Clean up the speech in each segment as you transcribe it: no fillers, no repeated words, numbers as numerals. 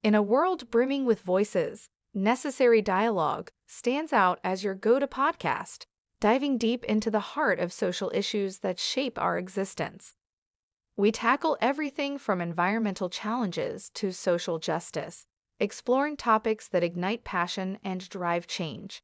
In a world brimming with voices, Necessary Dialogue stands out as your go-to podcast, diving deep into the heart of social issues that shape our existence. We tackle everything from environmental challenges to social justice, exploring topics that ignite passion and drive change.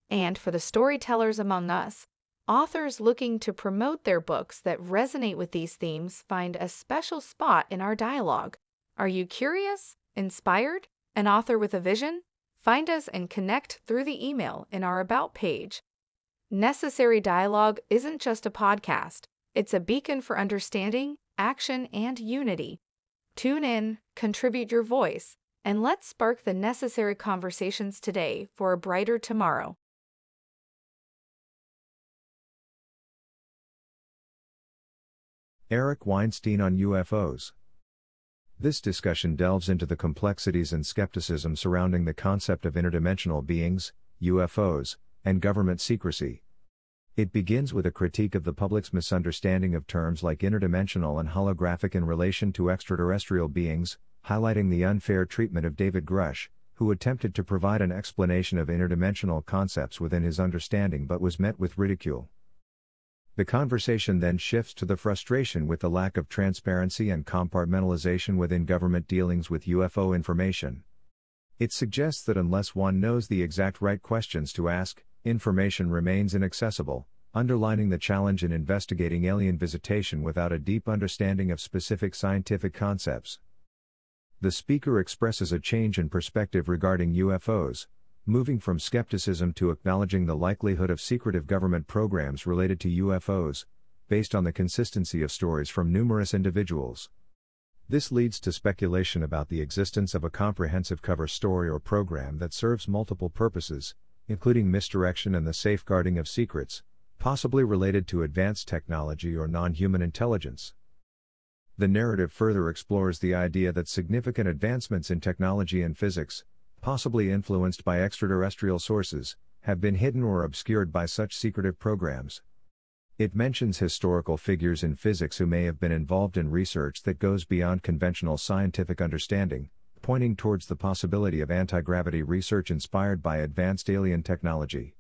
And for the storytellers among us, authors looking to promote their books that resonate with these themes find a special spot in our dialogue. Are you curious? Inspired? An author with a vision? Find us and connect through the email in our About page. Necessary Dialogue isn't just a podcast, it's a beacon for understanding, action, and unity. Tune in, contribute your voice, and let's spark the necessary conversations today for a brighter tomorrow. Eric Weinstein on UFOs. This discussion delves into the complexities and skepticism surrounding the concept of interdimensional beings, UFOs, and government secrecy. It begins with a critique of the public's misunderstanding of terms like interdimensional and holographic in relation to extraterrestrial beings, highlighting the unfair treatment of David Grush, who attempted to provide an explanation of interdimensional concepts within his understanding but was met with ridicule. The conversation then shifts to the frustration with the lack of transparency and compartmentalization within government dealings with UFO information. It suggests that unless one knows the exact right questions to ask, information remains inaccessible, underlining the challenge in investigating alien visitation without a deep understanding of specific scientific concepts. The speaker expresses a change in perspective regarding UFOs, moving from skepticism to acknowledging the likelihood of secretive government programs related to UFOs, based on the consistency of stories from numerous individuals. This leads to speculation about the existence of a comprehensive cover story or program that serves multiple purposes, including misdirection and the safeguarding of secrets, possibly related to advanced technology or non-human intelligence. The narrative further explores the idea that significant advancements in technology and physics, possibly influenced by extraterrestrial sources, have been hidden or obscured by such secretive programs. It mentions historical figures in physics who may have been involved in research that goes beyond conventional scientific understanding, pointing towards the possibility of anti-gravity research inspired by advanced alien technology.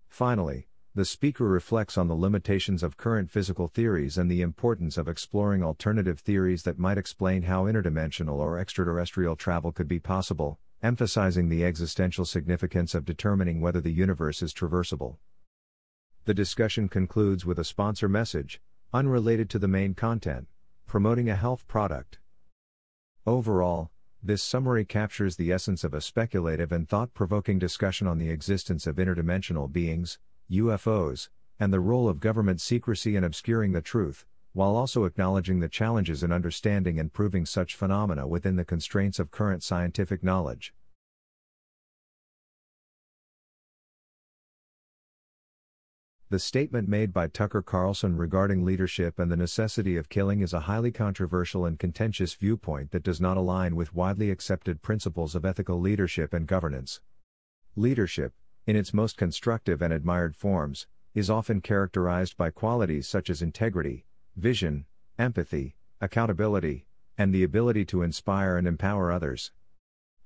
Finally, the speaker reflects on the limitations of current physical theories and the importance of exploring alternative theories that might explain how interdimensional or extraterrestrial travel could be possible, emphasizing the existential significance of determining whether the universe is traversable. The discussion concludes with a sponsor message, unrelated to the main content, promoting a health product. Overall, this summary captures the essence of a speculative and thought-provoking discussion on the existence of interdimensional beings, UFOs, and the role of government secrecy in obscuring the truth, while also acknowledging the challenges in understanding and proving such phenomena within the constraints of current scientific knowledge. The statement made by Tucker Carlson regarding leadership and the necessity of killing is a highly controversial and contentious viewpoint that does not align with widely accepted principles of ethical leadership and governance. Leadership, in its most constructive and admired forms, is often characterized by qualities such as integrity, vision, empathy, accountability, and the ability to inspire and empower others.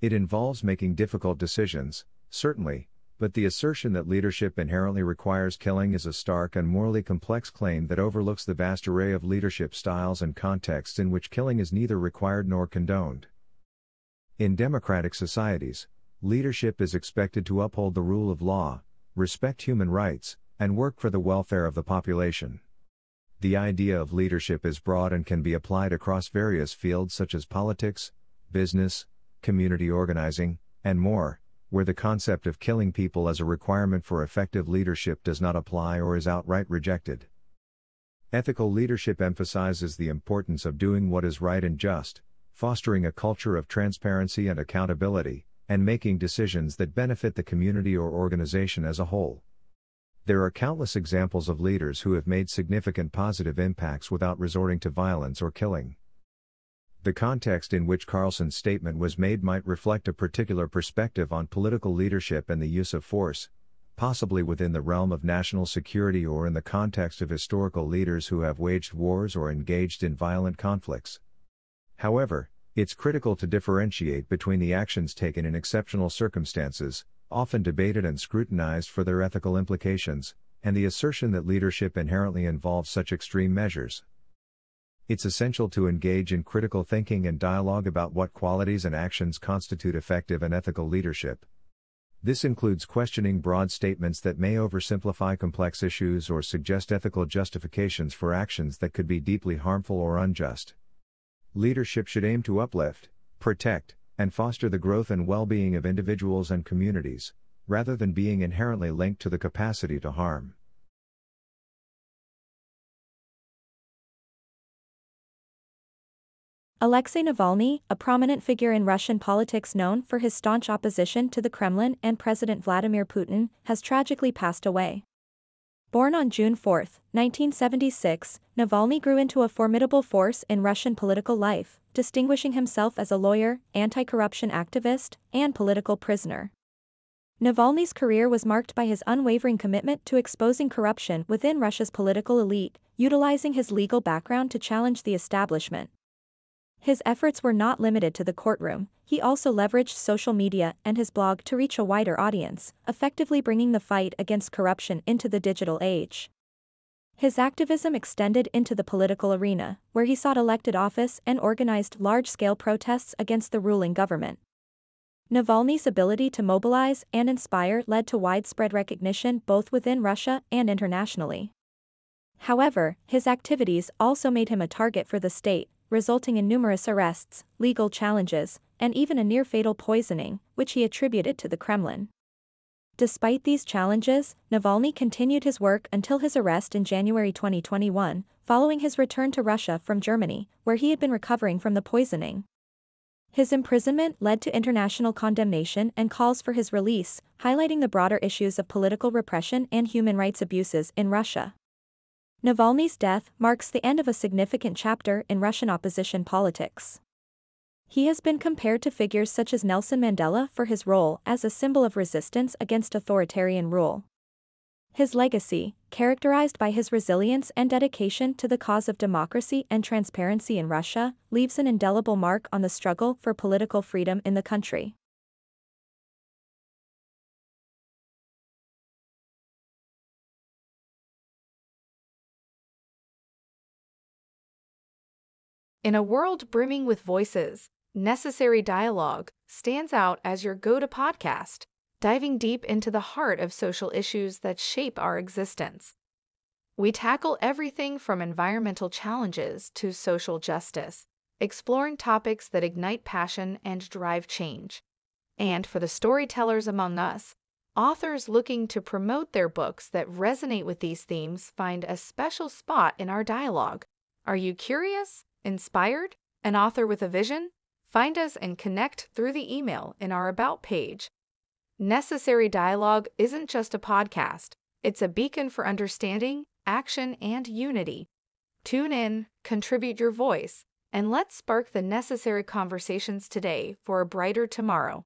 It involves making difficult decisions, certainly, but the assertion that leadership inherently requires killing is a stark and morally complex claim that overlooks the vast array of leadership styles and contexts in which killing is neither required nor condoned. In democratic societies, leadership is expected to uphold the rule of law, respect human rights, and work for the welfare of the population. The idea of leadership is broad and can be applied across various fields such as politics, business, community organizing, and more, where the concept of killing people as a requirement for effective leadership does not apply or is outright rejected. Ethical leadership emphasizes the importance of doing what is right and just, fostering a culture of transparency and accountability, and making decisions that benefit the community or organization as a whole. There are countless examples of leaders who have made significant positive impacts without resorting to violence or killing. The context in which Carlson's statement was made might reflect a particular perspective on political leadership and the use of force, possibly within the realm of national security or in the context of historical leaders who have waged wars or engaged in violent conflicts. However, It's critical to differentiate between the actions taken in exceptional circumstances, often debated and scrutinized for their ethical implications, and the assertion that leadership inherently involves such extreme measures. It's essential to engage in critical thinking and dialogue about what qualities and actions constitute effective and ethical leadership. This includes questioning broad statements that may oversimplify complex issues or suggest ethical justifications for actions that could be deeply harmful or unjust. Leadership should aim to uplift, protect, and foster the growth and well-being of individuals and communities, rather than being inherently linked to the capacity to harm. Alexei Navalny, a prominent figure in Russian politics known for his staunch opposition to the Kremlin and President Vladimir Putin, has tragically passed away. Born on June 4, 1976, Navalny grew into a formidable force in Russian political life, distinguishing himself as a lawyer, anti-corruption activist, and political prisoner. Navalny's career was marked by his unwavering commitment to exposing corruption within Russia's political elite, utilizing his legal background to challenge the establishment. His efforts were not limited to the courtroom, he also leveraged social media and his blog to reach a wider audience, effectively bringing the fight against corruption into the digital age. His activism extended into the political arena, where he sought elected office and organized large-scale protests against the ruling government. Navalny's ability to mobilize and inspire led to widespread recognition both within Russia and internationally. However, his activities also made him a target for the state, resulting in numerous arrests, legal challenges, and even a near-fatal poisoning, which he attributed to the Kremlin. Despite these challenges, Navalny continued his work until his arrest in January 2021, following his return to Russia from Germany, where he had been recovering from the poisoning. His imprisonment led to international condemnation and calls for his release, highlighting the broader issues of political repression and human rights abuses in Russia. Navalny's death marks the end of a significant chapter in Russian opposition politics. He has been compared to figures such as Nelson Mandela for his role as a symbol of resistance against authoritarian rule. His legacy, characterized by his resilience and dedication to the cause of democracy and transparency in Russia, leaves an indelible mark on the struggle for political freedom in the country. In a world brimming with voices, Necessary Dialogue stands out as your go-to podcast, diving deep into the heart of social issues that shape our existence. We tackle everything from environmental challenges to social justice, exploring topics that ignite passion and drive change. And for the storytellers among us, authors looking to promote their books that resonate with these themes find a special spot in our dialogue. Are you curious? Inspired? An author with a vision? Find us and connect through the email in our About page. Necessary Dialogue isn't just a podcast, it's a beacon for understanding, action, and unity. Tune in, contribute your voice, and let's spark the necessary conversations today for a brighter tomorrow.